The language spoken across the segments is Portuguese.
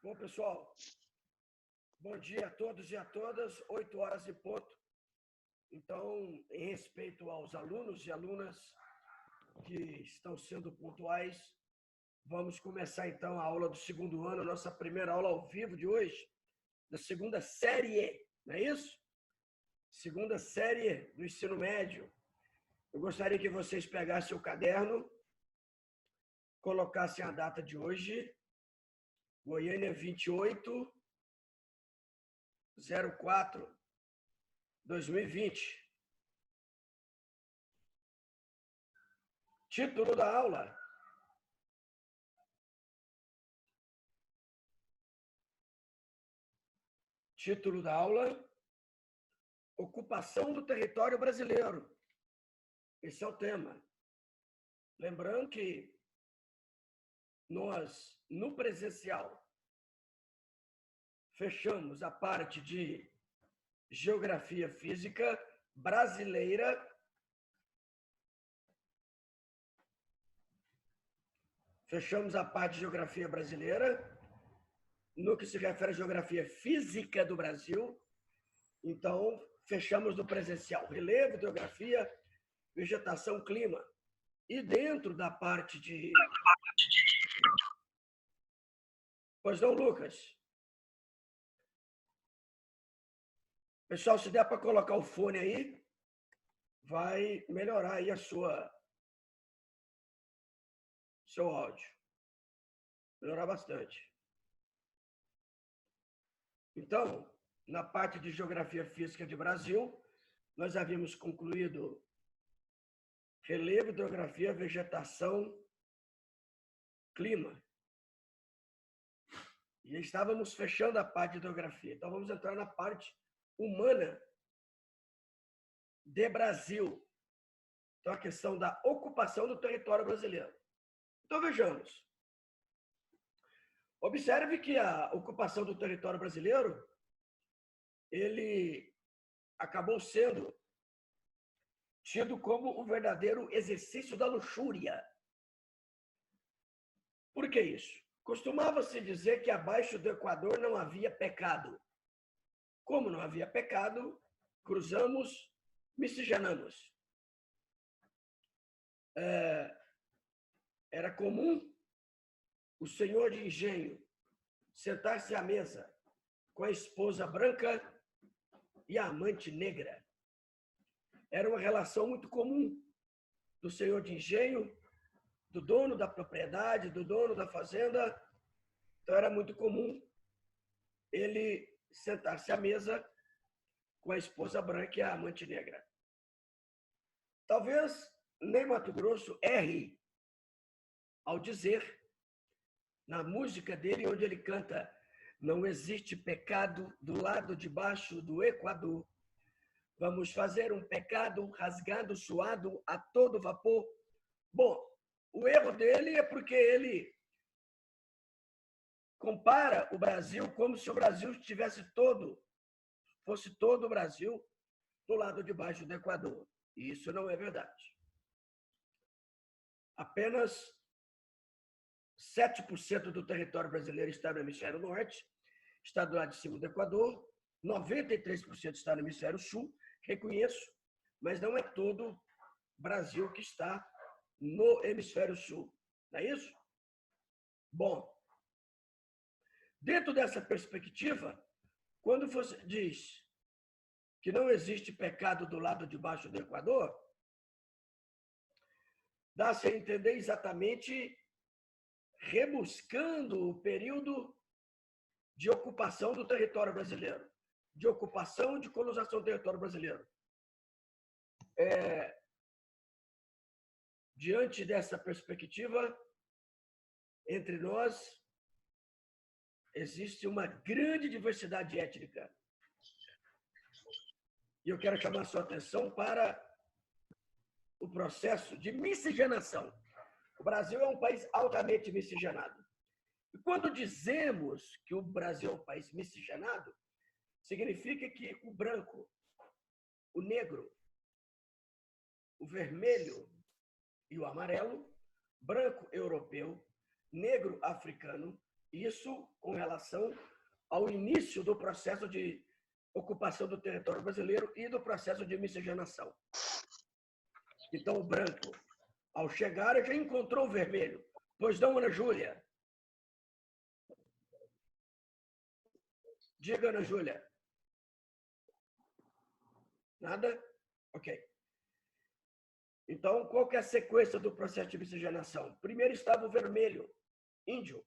Bom, pessoal, bom dia a todos e a todas, 8 horas e ponto. Então, em respeito aos alunos e alunas que estão sendo pontuais, vamos começar então a aula do segundo ano, nossa primeira aula ao vivo de hoje, da segunda série, não é isso? Segunda série do ensino médio. Eu gostaria que vocês pegassem o caderno, colocassem a data de hoje, Goiânia 28/04/2020. Título da aula: Ocupação do território brasileiro. Esse é o tema. Lembrando que nós, no presencial, fechamos a parte de geografia física brasileira. Fechamos a parte de geografia brasileira, no que se refere à geografia física do Brasil. Então, fechamos no presencial relevo, geografia, vegetação, clima. E dentro da parte de... Pois não, Lucas? Pessoal, se der para colocar o fone aí, vai melhorar aí seu áudio. Melhorar bastante. Então, na parte de geografia física de Brasil, nós havíamos concluído relevo, hidrografia, vegetação, clima. E estávamos fechando a parte de hidrografia. Então, vamos entrar na parte humana de Brasil. Então, a questão da ocupação do território brasileiro. Então, vejamos. Observe que a ocupação do território brasileiro, ele acabou sendo tido como um verdadeiro exercício da luxúria. Por que isso? Costumava-se dizer que abaixo do Equador não havia pecado. Como não havia pecado, cruzamos, miscigenamos. Era comum o senhor de engenho sentar-se à mesa com a esposa branca e a amante negra. Era uma relação muito comum do senhor de engenho, do dono da propriedade, do dono da fazenda. Então, era muito comum ele sentar-se à mesa com a esposa branca e a amante negra. Talvez Ney Matogrosso erre ao dizer, na música dele, onde ele canta: não existe pecado do lado de baixo do Equador. Vamos fazer um pecado rasgado, suado, a todo vapor. Bom, o erro dele é porque ele compara o Brasil como se o Brasil fosse todo o Brasil do lado de baixo do Equador. E isso não é verdade. Apenas 7% do território brasileiro está no hemisfério norte, está do lado de cima do Equador, 93% está no hemisfério sul, reconheço, mas não é todo o Brasil que está no hemisfério sul, não é isso? Bom, dentro dessa perspectiva, quando você diz que não existe pecado do lado de baixo do Equador, dá-se a entender exatamente rebuscando o período de ocupação do território brasileiro, de ocupação e de colonização do território brasileiro. Diante dessa perspectiva, entre nós, existe uma grande diversidade étnica. E eu quero chamar a sua atenção para o processo de miscigenação. O Brasil é um país altamente miscigenado. E quando dizemos que o Brasil é um país miscigenado, significa que o branco, o negro, o vermelho e o amarelo, branco europeu, negro africano, Isso com relação ao início do processo de ocupação do território brasileiro e do processo de miscigenação. Então, o branco, ao chegar, já encontrou o vermelho. Pois não, Ana Júlia? Diga, Ana Júlia. Nada? Ok. Então, qual que é a sequência do processo de miscigenação? Primeiro estava o vermelho, índio,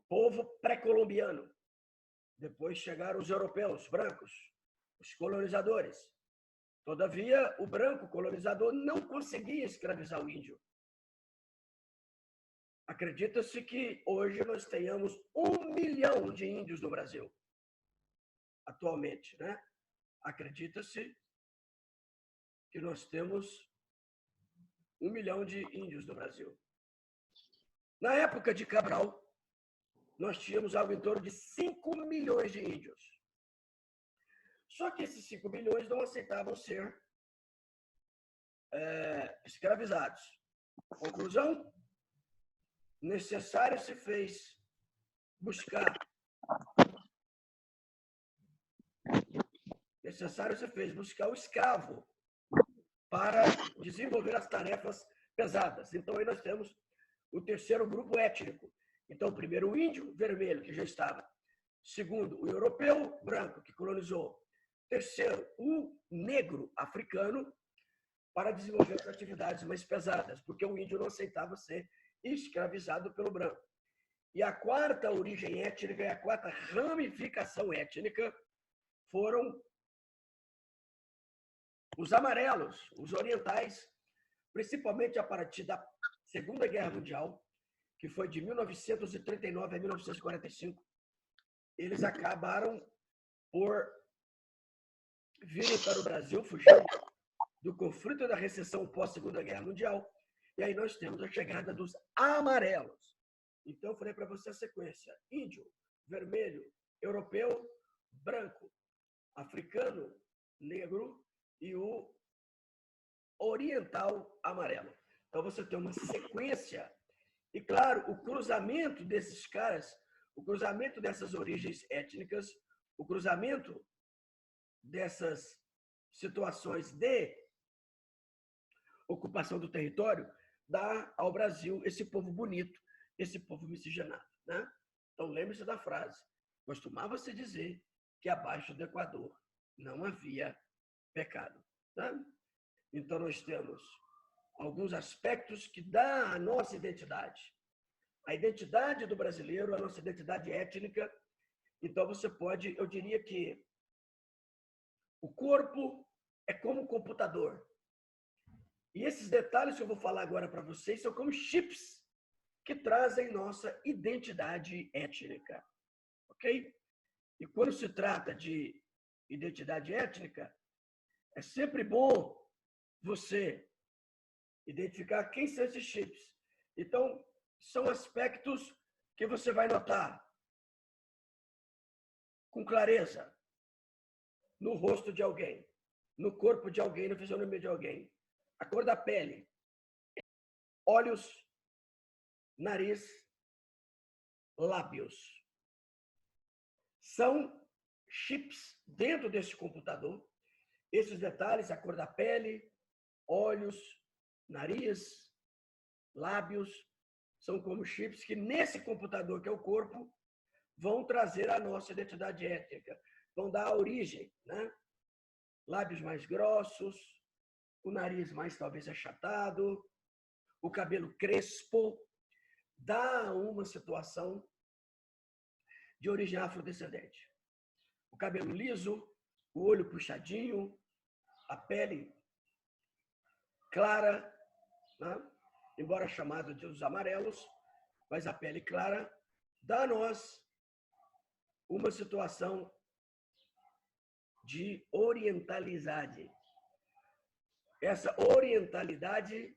povo pré-colombiano. Depois chegaram os europeus, brancos, os colonizadores. Todavia, o branco colonizador não conseguia escravizar o índio. Acredita-se que hoje nós tenhamos 1 milhão de índios no Brasil. Atualmente, né? Acredita-se que nós temos 1 milhão de índios no Brasil. Na época de Cabral, nós tínhamos algo em torno de 5 milhões de índios. Só que esses 5 milhões não aceitavam ser escravizados. Conclusão? Necessário se fez buscar o escravo para desenvolver as tarefas pesadas. Então, aí nós temos o terceiro grupo étnico. Então, primeiro o índio, vermelho, que já estava. Segundo, o europeu, branco, que colonizou. Terceiro, o negro africano, para desenvolver as atividades mais pesadas, porque o índio não aceitava ser escravizado pelo branco. E a quarta origem étnica e a quarta ramificação étnica foram os amarelos, os orientais, principalmente a partir da Segunda Guerra Mundial, que foi de 1939 a 1945. Eles acabaram por virem para o Brasil, fugindo do conflito e da recessão pós-Segunda Guerra Mundial. E aí nós temos a chegada dos amarelos. Então, eu falei para você a sequência: índio, vermelho, europeu, branco, africano, negro e o oriental amarelo. Então, você tem uma sequência. E, claro, o cruzamento desses caras, o cruzamento dessas origens étnicas, o cruzamento dessas situações de ocupação do território, dá ao Brasil esse povo bonito, esse povo miscigenado, né? Então, lembre-se da frase. Costumava-se dizer que abaixo do Equador não havia pecado. Tá? Então, nós temos alguns aspectos que dão a nossa identidade. A identidade do brasileiro, a nossa identidade étnica. Então, você pode, eu diria que o corpo é como um computador. E esses detalhes que eu vou falar agora para vocês são como chips que trazem nossa identidade étnica. Ok? E quando se trata de identidade étnica, é sempre bom você identificar quem são esses chips. Então, são aspectos que você vai notar com clareza no rosto de alguém, no corpo de alguém, na fisionomia de alguém. A cor da pele, olhos, nariz, lábios. São chips dentro desse computador. Esses detalhes, a cor da pele, olhos, nariz, lábios, são como chips que nesse computador, que é o corpo, vão trazer a nossa identidade étnica, vão dar a origem, né? Lábios mais grossos, o nariz mais talvez achatado, o cabelo crespo, dá uma situação de origem afrodescendente. O cabelo liso, o olho puxadinho, a pele clara, né? Embora chamado de os amarelos, mas a pele clara dá a nós uma situação de orientalidade. Essa orientalidade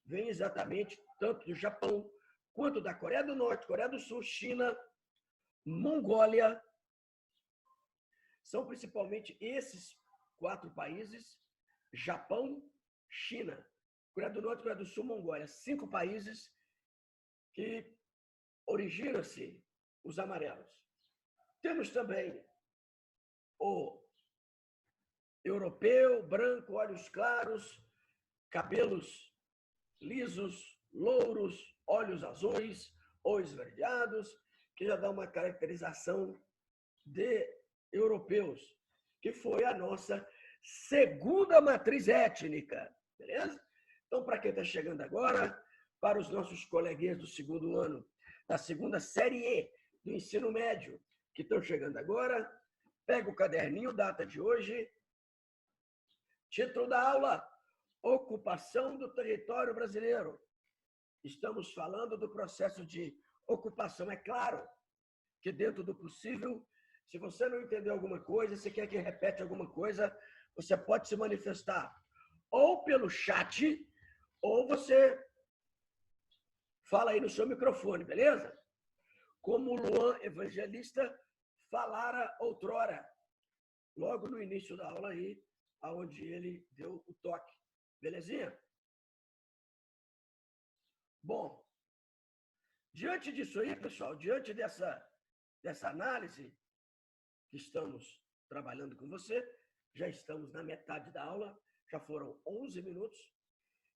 vem exatamente tanto do Japão, quanto da Coreia do Norte, Coreia do Sul, China, Mongólia. São principalmente esses 4 países: Japão, China, Coreia do Norte, Coreia do Sul, Mongólia. 5 países que origina-se os amarelos. Temos também o europeu, branco, olhos claros, cabelos lisos, louros, olhos azuis ou esverdeados, que já dá uma caracterização de europeus, que foi a nossa segunda matriz étnica, beleza? Então, para quem está chegando agora, para os nossos coleguinhas do segundo ano, da segunda série E do ensino médio, que estão chegando agora, pega o caderninho, data de hoje, título da aula, Ocupação do Território Brasileiro. Estamos falando do processo de ocupação. É claro que dentro do possível, se você não entendeu alguma coisa, se quer que repete alguma coisa, você pode se manifestar ou pelo chat, ou você fala aí no seu microfone, beleza? Como o Luan Evangelista falara outrora, logo no início da aula aí, onde ele deu o toque. Belezinha? Bom, diante disso aí, pessoal, diante dessa análise que estamos trabalhando com você, já estamos na metade da aula, já foram 11 minutos.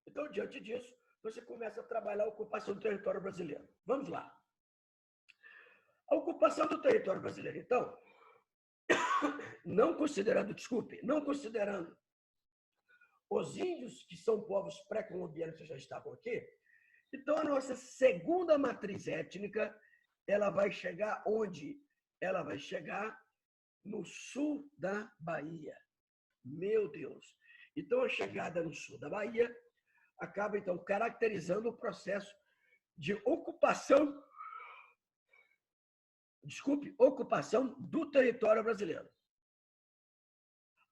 Então, diante disso, você começa a trabalhar a ocupação do território brasileiro. Vamos lá. A ocupação do território brasileiro, então, não considerando os índios, que são povos pré-colombianos que já estavam aqui, então a nossa segunda matriz étnica, ela vai chegar onde? Ela vai chegar no sul da Bahia. Meu Deus! Então, a chegada no sul da Bahia acaba, então, caracterizando o processo de ocupação do território brasileiro.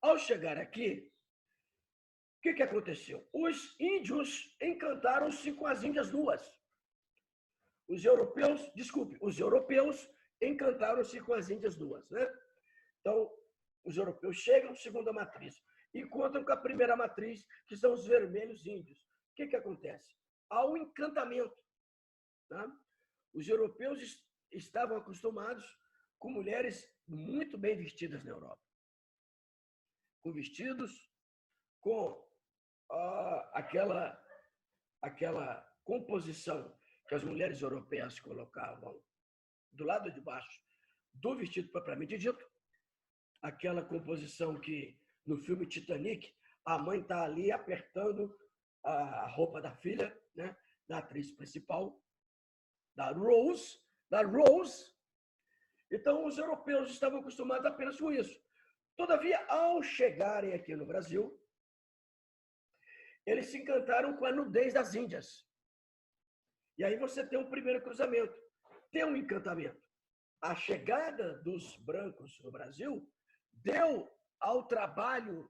Ao chegar aqui, o que aconteceu? Os índios encantaram-se com as índias nuas. Os europeus encantaram-se com as índias nuas, né? Então, os europeus chegam, segunda matriz, encontram com a primeira matriz, que são os vermelhos índios. O que acontece? Há um encantamento. Tá? Os europeus estavam acostumados com mulheres muito bem vestidas na Europa. Com vestidos, com aquela composição que as mulheres europeias colocavam do lado de baixo do vestido propriamente dito, aquela composição que no filme Titanic a mãe está ali apertando a roupa da filha, né, da atriz principal, da Rose. Então, os europeus estavam acostumados apenas com isso. Todavia, ao chegarem aqui no Brasil, eles se encantaram com a nudez das índias. E aí você tem um primeiro cruzamento, tem um encantamento. A chegada dos brancos no Brasil deu ao trabalho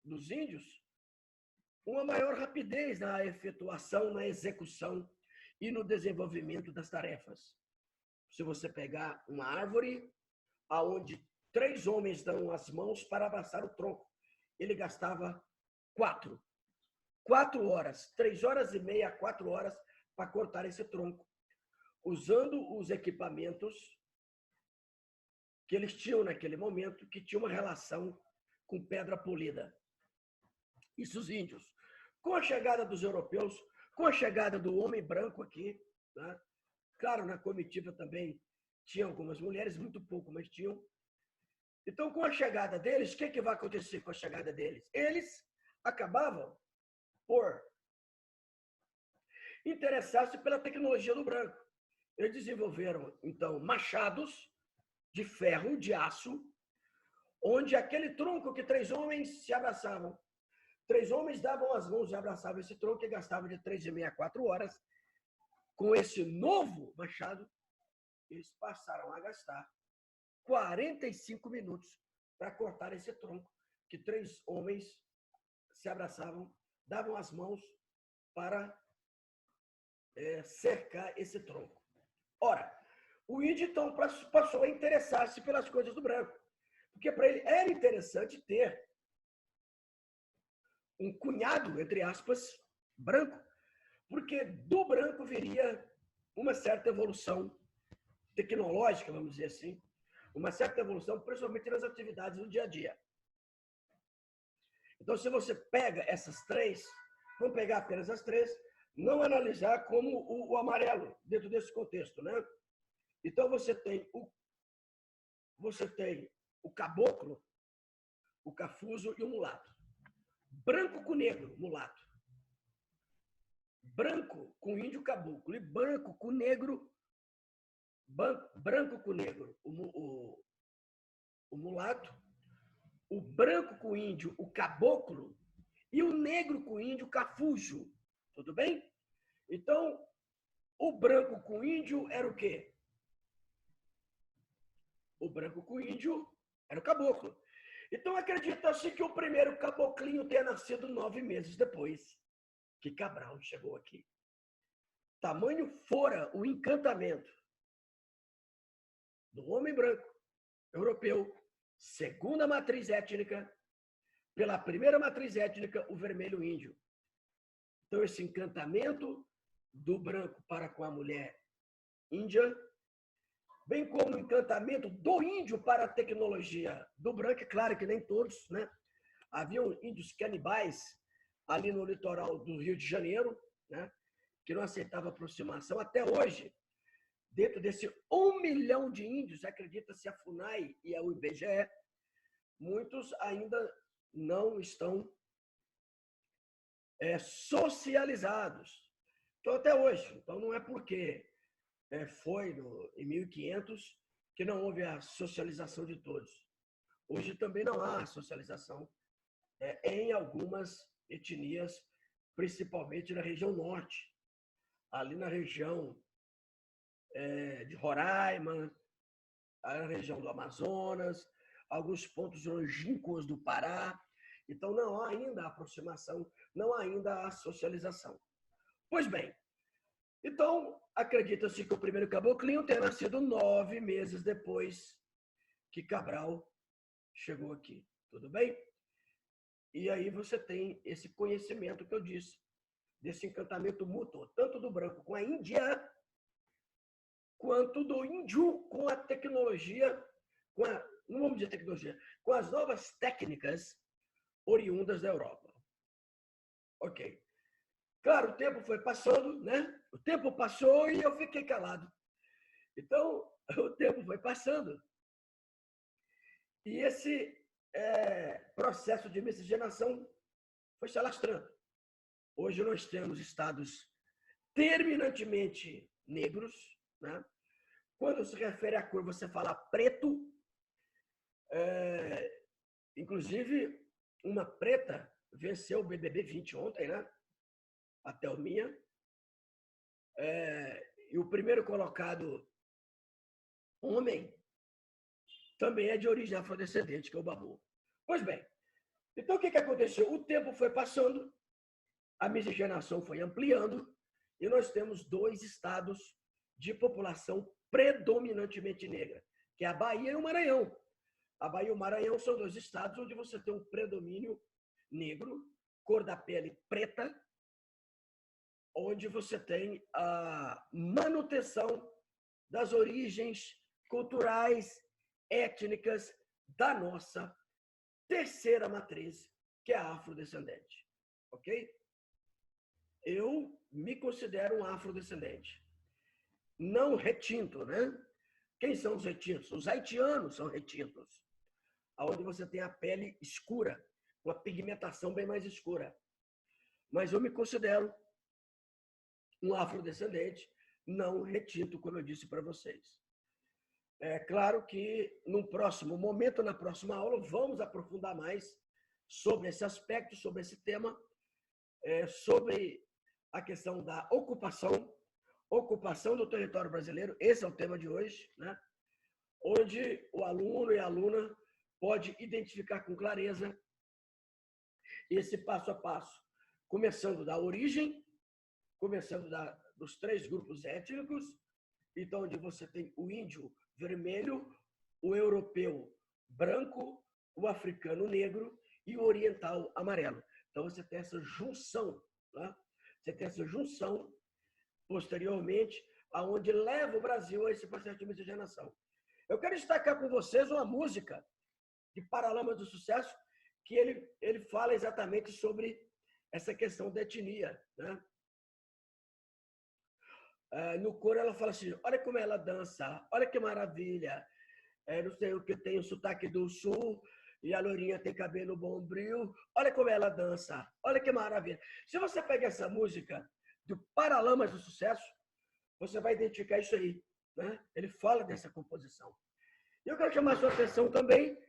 dos índios uma maior rapidez na efetuação, na execução e no desenvolvimento das tarefas. Se você pegar uma árvore, aonde 3 homens dão as mãos para abraçar o tronco, ele gastava 4 horas, 3 horas e meia, 4 horas para cortar esse tronco, usando os equipamentos que eles tinham naquele momento, que tinha uma relação com pedra polida. Isso os índios. Com a chegada dos europeus, com a chegada do homem branco aqui, né? Claro, na comitiva também tinha algumas mulheres, muito pouco, mas tinham. Então, com a chegada deles, o que vai acontecer com a chegada deles? Eles acabavam por interessar-se pela tecnologia do branco. Eles desenvolveram, então, machados de ferro, de aço, onde aquele tronco que 3 homens se abraçavam, 3 homens davam as mãos e abraçavam esse tronco e gastavam de 3 e meia a 4 horas. Com esse novo machado, eles passaram a gastar 45 minutos para cortar esse tronco, que 3 homens se abraçavam, davam as mãos para cercar esse tronco. Ora, o índio, então, passou a interessar-se pelas coisas do branco, porque para ele era interessante ter um cunhado, entre aspas, branco, porque do branco viria uma certa evolução tecnológica, vamos dizer assim, uma certa evolução, principalmente nas atividades do dia a dia. Então, se você pega essas três, vamos pegar apenas as três, não analisar como o amarelo dentro desse contexto, né? Então, você tem o caboclo, o cafuso e o mulato. Branco com negro, mulato. Branco com índio, caboclo. E branco com negro, o mulato. O branco com índio, o caboclo. E o negro com índio, o cafujo. Tudo bem? Então, o branco com índio era o quê? O branco com índio era o caboclo. Então, acredita-se que o primeiro caboclinho tenha nascido 9 meses depois que Cabral chegou aqui. Tamanho fora o encantamento do homem branco europeu, segunda matriz étnica, pela primeira matriz étnica, o vermelho índio. Então, esse encantamento do branco para com a mulher índia, bem como o encantamento do índio para a tecnologia do branco, é claro que nem todos, né? Haviam índios canibais ali no litoral do Rio de Janeiro, né? Que não aceitavam aproximação. Até hoje, dentro desse 1 milhão de índios, acredita-se a FUNAI e a IBGE, muitos ainda não estão socializados. Então, até hoje. Então, não é porque foi em 1500 que não houve a socialização de todos. Hoje também não há socialização em algumas etnias, principalmente na região norte, ali na região de Roraima, na região do Amazonas, alguns pontos longínquos do Pará. Então, não há ainda a aproximação, não há ainda a socialização. Pois bem, então, acredita-se que o primeiro caboclinho tenha nascido 9 meses depois que Cabral chegou aqui. Tudo bem? E aí você tem esse conhecimento que eu disse, desse encantamento mútuo, tanto do branco com a Índia, quanto do índio com a tecnologia, não vamos dizer tecnologia, com as novas técnicas oriundas da Europa. Ok. Claro, o tempo foi passando, né? O tempo passou e eu fiquei calado. Então, o tempo foi passando. E esse processo de miscigenação foi se alastrando. Hoje nós temos estados terminantemente negros, né? Quando se refere à cor, você fala preto. Inclusive, uma preta venceu o BBB 20 ontem, né? A Thelminha. E o primeiro colocado, homem, também é de origem afrodescendente, que é o Babu. Pois bem, então o que aconteceu? O tempo foi passando, a miscigenação foi ampliando, e nós temos 2 estados de população predominantemente negra, que é a Bahia e o Maranhão. A Bahia e o Maranhão são 2 estados onde você tem um predomínio negro, cor da pele preta, onde você tem a manutenção das origens culturais, étnicas da nossa terceira matriz, que é a afrodescendente. Ok? Eu me considero um afrodescendente. Não retinto, né? Quem são os retintos? Os haitianos são retintos, onde você tem a pele escura, com a pigmentação bem mais escura. Mas eu me considero um afrodescendente não retinto, como eu disse para vocês. É claro que, num próximo momento, na próxima aula, vamos aprofundar mais sobre esse aspecto, sobre esse tema, sobre a questão da ocupação do território brasileiro. Esse é o tema de hoje, né? Onde o aluno e a aluna pode identificar com clareza esse passo a passo, começando da origem, começando dos 3 grupos étnicos, então onde você tem o índio vermelho, o europeu branco, o africano negro e o oriental amarelo. Então você tem essa junção, né? Você tem essa junção posteriormente aonde leva o Brasil a esse processo de miscigenação. Eu quero destacar com vocês uma música de Paralamas do Sucesso, que ele fala exatamente sobre essa questão da etnia, né? No coro ela fala assim, olha como ela dança, olha que maravilha, não sei o que tem o sotaque do sul, e a loirinha tem cabelo bombril, olha como ela dança, olha que maravilha. Se você pega essa música do Paralamas do Sucesso, você vai identificar isso aí, né? Ele fala dessa composição. Eu quero chamar a sua atenção também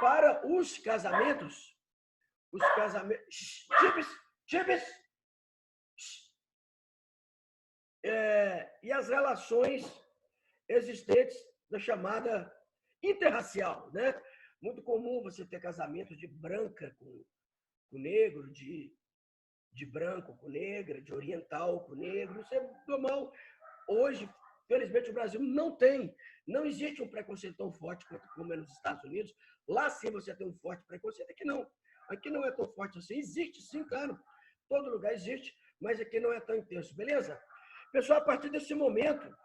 para os casamentos. Os casamentos... Chips! E as relações existentes da chamada interracial, né? Muito comum você ter casamento de branca com negro, de branco com negra, de oriental com negro. Isso é normal. Hoje, felizmente, o Brasil não existe um preconceito tão forte como é nos Estados Unidos. Lá sim você tem um forte preconceito, aqui não. Aqui não é tão forte assim. Existe sim, claro. Todo lugar existe, mas aqui não é tão intenso, beleza? Pessoal, a partir desse momento,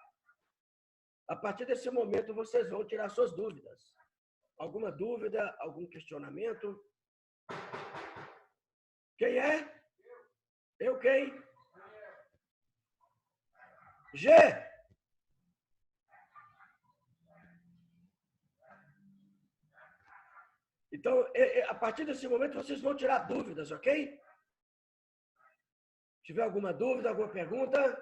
vocês vão tirar suas dúvidas. Alguma dúvida, algum questionamento? Quem é? Eu quem? G. Então, a partir desse momento, vocês vão tirar dúvidas, ok? Se tiver alguma dúvida, alguma pergunta?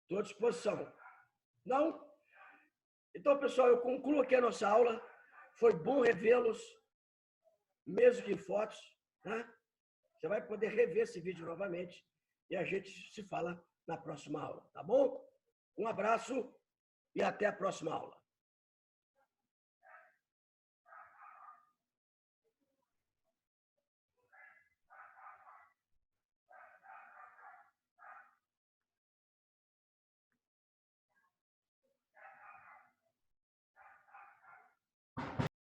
Estou à disposição. Não? Então, pessoal, eu concluo aqui a nossa aula. Foi bom revê-los, mesmo que em fotos, né? Você vai poder rever esse vídeo novamente e a gente se fala na próxima aula, tá bom? Um abraço e até a próxima aula.